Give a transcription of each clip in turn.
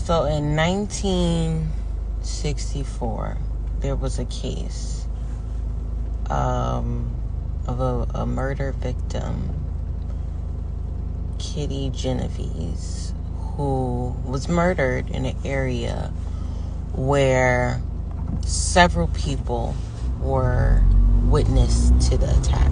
So in 1964, there was a case of a murder victim, Kitty Genovese, who was murdered in an area where several people were witness to the attack.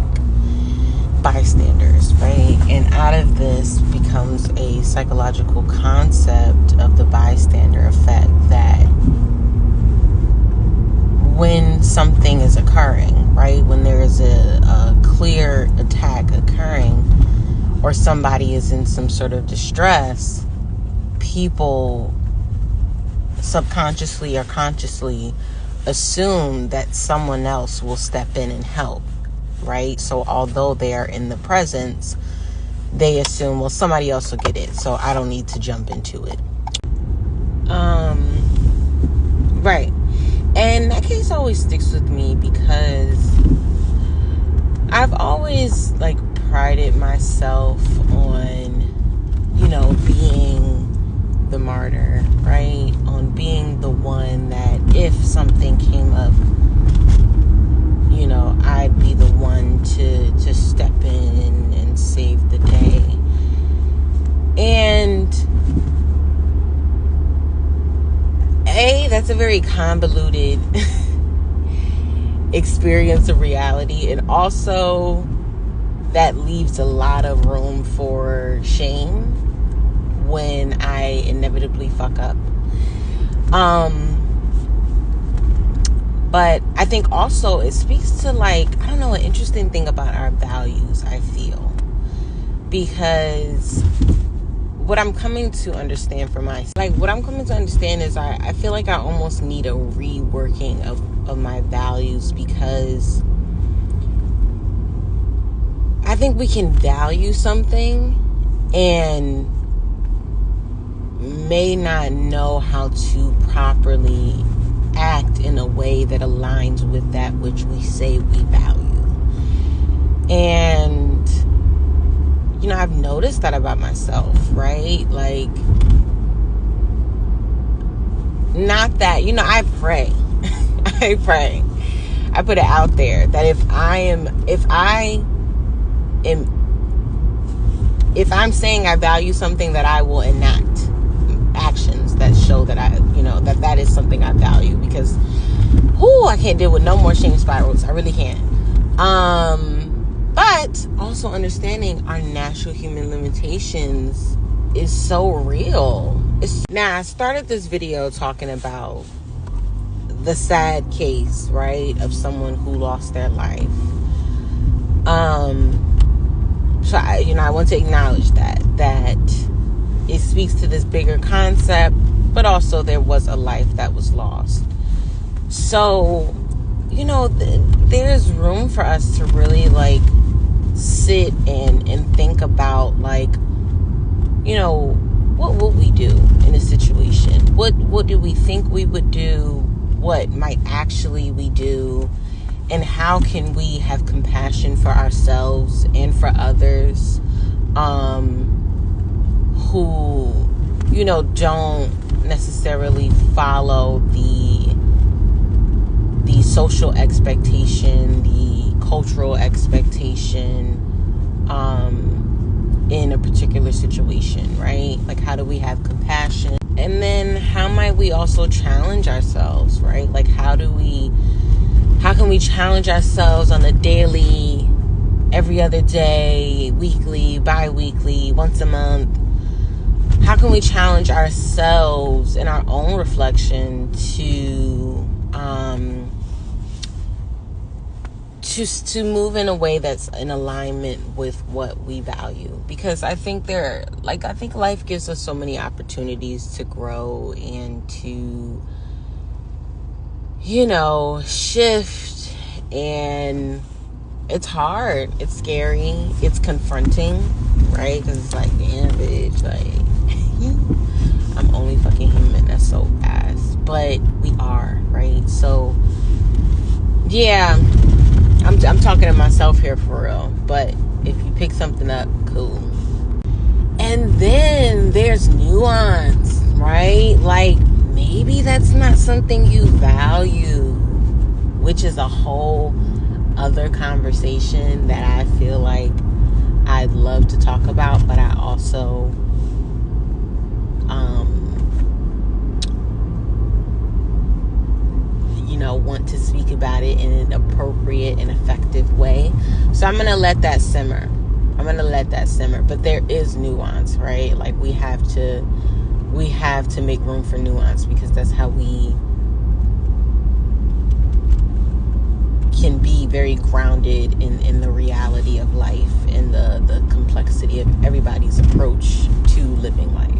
Bystanders, right? And out of this becomes a psychological concept of the bystander effect, that when something is occurring, right, when there is a clear attack occurring, or somebody is in some sort of distress, people subconsciously or consciously assume that someone else will step in and help, right? So although they are in the presence, they assume, well, somebody else will get it, so I don't need to jump into it. Right. And that case always sticks with me because I've always prided myself on, being the martyr, right? On being the one that if something came up, I'd be the one to step in and save the day. And that's a very convoluted experience of reality, and also that leaves a lot of room for shame when I inevitably fuck up. But I think also it speaks to an interesting thing about our values, I feel. Because what I'm coming to understand for myself, is I feel like I almost need a reworking of my values, because I think we can value something and may not know how to properly act in a way that aligns with that which we say we value. And I've noticed that about myself, right? Not that, I pray. I pray. I put it out there that if I'm saying I value something, that I will enact actions that show that that is something I value, because I can't deal with no more shame spirals. I really can't. But also understanding our natural human limitations is so real. Now, I started this video talking about the sad case, right, of someone who lost their life. So I want to acknowledge that it speaks to this bigger concept, but also there was a life that was lost. So, there's room for us to really sit and think about what would we do in a situation? What do we think we would do? What might actually we do? And how can we have compassion for ourselves and for others who don't necessarily follow the social expectation, the cultural expectation in a particular situation, right? How do we have compassion? And then how might we also challenge ourselves, right? How can we challenge ourselves on a daily, every other day, weekly, bi-weekly, once a month? How can we challenge ourselves in our own reflection to move in a way that's in alignment with what we value? Because I think life gives us so many opportunities to grow and to shift, and it's hard, it's scary, it's confronting, right? Because it's damn bitch, I'm only fucking human. That's so ass, but we are, right? So yeah, I'm talking to myself here for real, but if you pick something up, cool. And then there's nuance, right? not something you value, which is a whole other conversation that I feel like I'd love to talk about, but I also want to speak about it in an appropriate and effective way. So I'm gonna let that simmer. But there is nuance, right? Like we have to make room for nuance, because that's how we can be very grounded in the reality of life and the complexity of everybody's approach to living life.